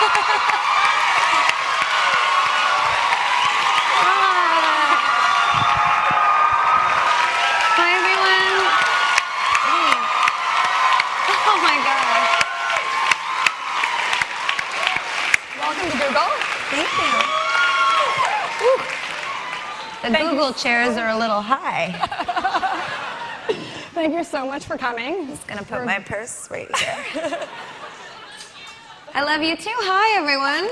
Hi, everyone. Oh, my gosh. Welcome to Google. Thank you. The Google chairs are a little high. Thank you so much for coming. Just gonna put my purse right here. I love you too. Hi, everyone.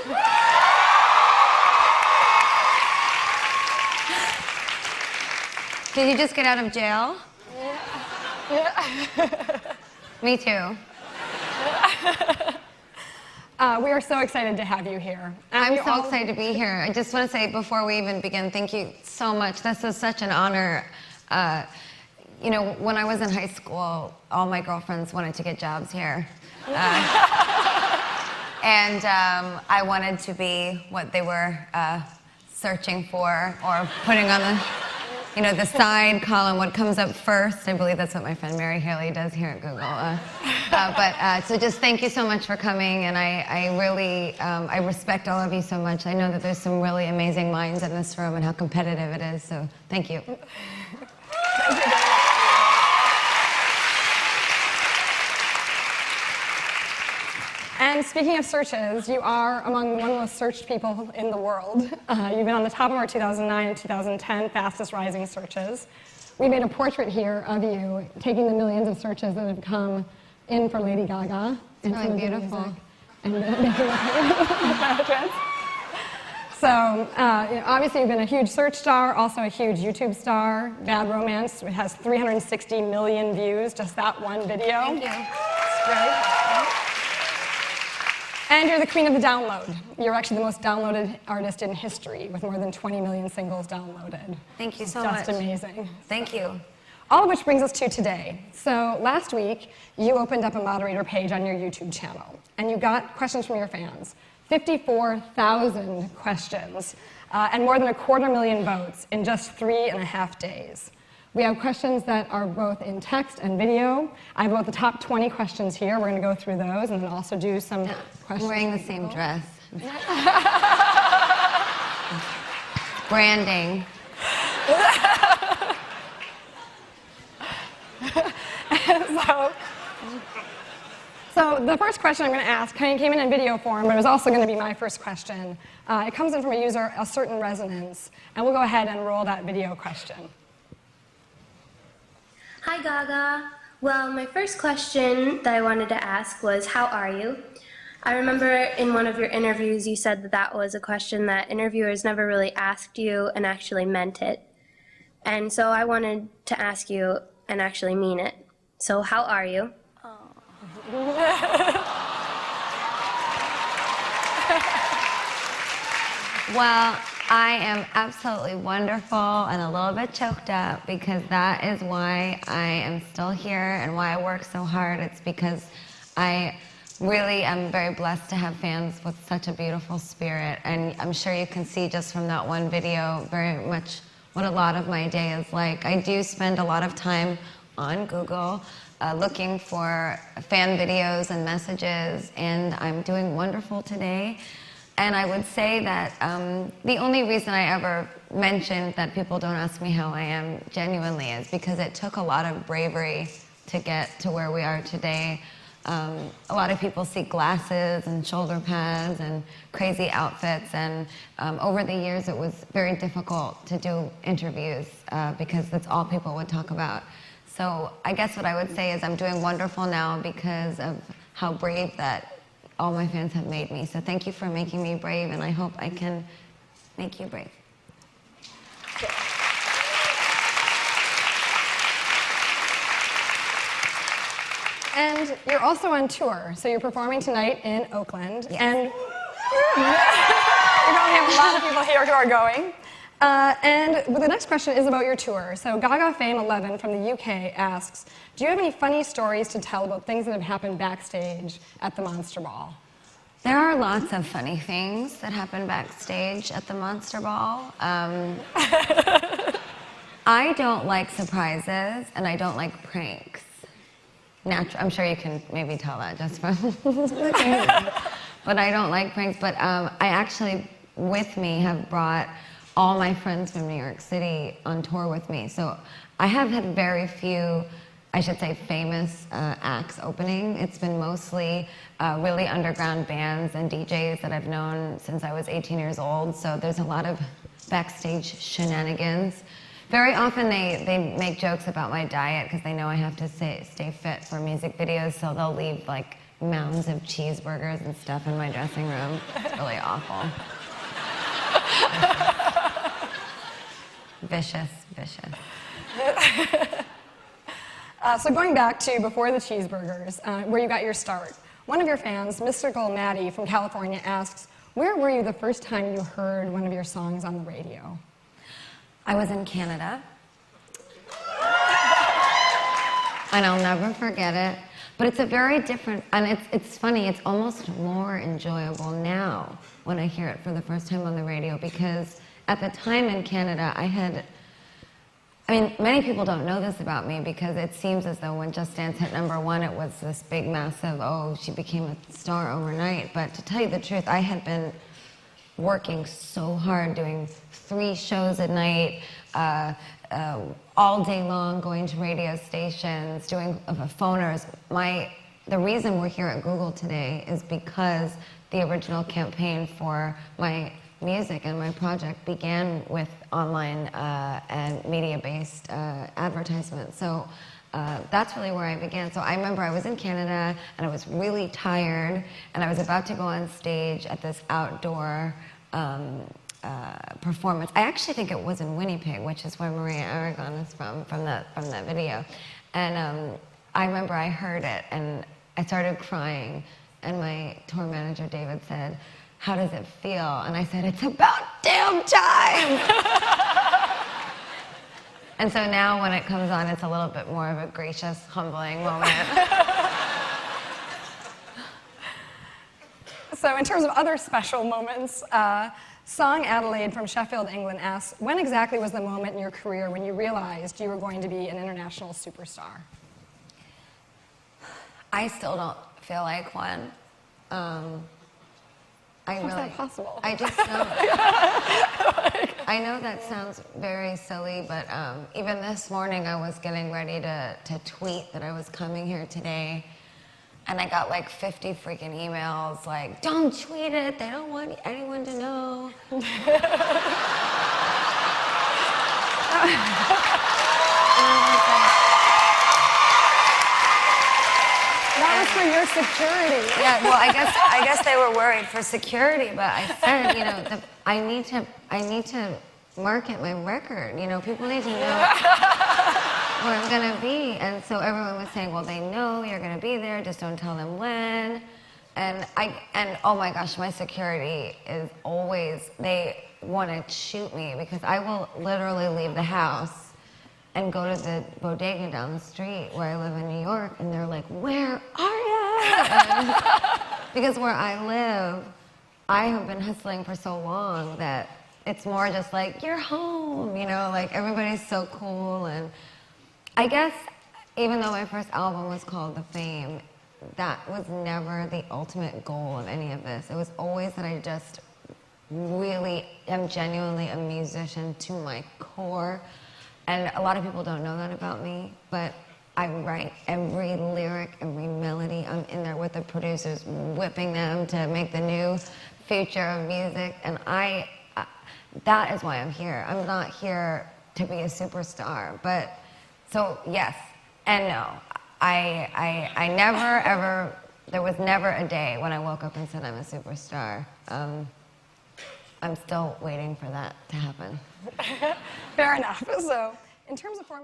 Did you just get out of jail? Yeah. Me too. We are so excited to have you here. I'm so excited to be here. I just want to say before we even begin, thank you so much. This is such an honor. You know, when I was in high school, all my girlfriends wanted to get jobs here. And I wanted to be what they were searching for or putting on the, you know, the side column, what comes up first. I believe that's what my friend Mary Haley does here at Google. So just thank you so much for coming, and I really, I respect all of you so much. I know that there's some really amazing minds in this room and how competitive it is, so thank you. Thank you. And speaking of searches, you are among one of the most searched people in the world. You've been on the top of our 2009 and 2010 fastest rising searches. We made a portrait here of you, taking the millions of searches that have come in for Lady GaGa. It's really beautiful. And making portraits. So, you know, obviously you've been a huge search star, also a huge YouTube star. Bad Romance has 360 million views, just that one video. Thank you. It's great. And you're the queen of the download. You're actually the most downloaded artist in history, with more than 20 million singles downloaded. Thank you so much. Just amazing. Thank you. All of which brings us to today. So last week, you opened up a moderator page on your YouTube channel, and you got questions from your fans. 54,000 questions, and more than 250,000 votes in just 3.5 days. We have questions that are both in text and video. I have about the top 20 questions here. We're going to go through those and then also do some questions. I'm wearing the same dress. Branding. So the first question I'm going to ask came in video form, but it was also going to be my first question. It comes in from a user, A Certain Resonance, and we'll go ahead and roll that video question. Hi, Gaga. Well, my first question that I wanted to ask was, how are you? I remember in one of your interviews you said that that was a question that interviewers never really asked you and actually meant it. And so I wanted to ask you and actually mean it. So how are you? Well, I am absolutely wonderful and a little bit choked up because that is why I am still here and why I work so hard. It's because I really am very blessed to have fans with such a beautiful spirit, and I'm sure you can see just from that one video very much what a lot of my day is like. I do spend a lot of time on Google looking for fan videos and messages, and I'm doing wonderful today. And I would say that the only reason I ever mentioned that people don't ask me how I am genuinely is because it took a lot of bravery to get to where we are today. A lot of people see glasses and shoulder pads and crazy outfits, and over the years it was very difficult to do interviews because that's all people would talk about. So I guess what I would say is I'm doing wonderful now because of how brave that all my fans have made me. So thank you for making me brave, and I hope I can make you brave. And you're also on tour, so you're performing tonight in Oakland. Yes. And we probably have a lot of people here who are going. And the next question is about your tour. So Gaga Fame 11 from the UK asks, do you have any funny stories to tell about things that have happened backstage at the Monster Ball? There are lots of funny things that happen backstage at the Monster Ball. I don't like surprises, and I don't like pranks. I'm sure you can maybe tell that just from... but I don't like pranks. But I actually, with me, have brought all my friends from New York City on tour with me. So I have had very few, I should say, famous acts opening. It's been mostly really underground bands and DJs that I've known since I was 18 years old. So there's a lot of backstage shenanigans. Very often they make jokes about my diet because they know I have to stay fit for music videos, so they'll leave like mounds of cheeseburgers and stuff in my dressing room. It's really awful. Vicious, vicious. So going back to before the cheeseburgers, where you got your start, one of your fans, Mystical Maddie from California, asks, where were you the first time you heard one of your songs on the radio? I was in Canada. And I'll never forget it. But it's a very different, and it's funny, it's almost more enjoyable now when I hear it for the first time on the radio, because at the time in Canada, many people don't know this about me because it seems as though when Just Dance hit #1, it was this big, massive, oh, she became a star overnight. But to tell you the truth, I had been working so hard, doing 3 shows at night, all day long, going to radio stations, doing phoners. The reason we're here at Google today is because the original campaign for my music and my project began with online and media-based advertisements. So that's really where I began. So I remember I was in Canada and I was really tired and I was about to go on stage at this outdoor performance. I actually think it was in Winnipeg, which is where Maria Aragon is from that video. And I remember I heard it and I started crying and my tour manager David said, "How does it feel?" And I said, "It's about damn time." And so now when it comes on, it's a little bit more of a gracious, humbling moment. So in terms of other special moments, Song Adelaide from Sheffield, England asks, when exactly was the moment in your career when you realized you were going to be an international superstar? I still don't feel like one. How's that possible? I just don't. I know that sounds very silly, but even this morning I was getting ready to tweet that I was coming here today, and I got like 50 freaking emails like, "Don't tweet it, they don't want anyone to know." That was for your security. Yeah, well, I guess they were worried for security, but I said, you know, I need to market my record. You know, people need to know where I'm gonna be, and so everyone was saying, well, they know you're gonna be there, just don't tell them when. And oh my gosh, my security is always, they want to shoot me because I will literally leave the house and go to the bodega down the street where I live in New York, and they're like, "Where are you?" Because where I live, I have been hustling for so long that it's more just like, "You're home," you know, like everybody's so cool. And I guess even though my first album was called The Fame, that was never the ultimate goal of any of this. It was always that I just really am genuinely a musician to my core. And a lot of people don't know that about me, but I write every lyric, every melody. I'm in there with the producers, whipping them to make the new future of music. And that is why I'm here. I'm not here to be a superstar. But, so yes and no. I never, ever, there was never a day when I woke up and said I'm a superstar. I'm still waiting for that to happen. Fair enough. So, in terms of format.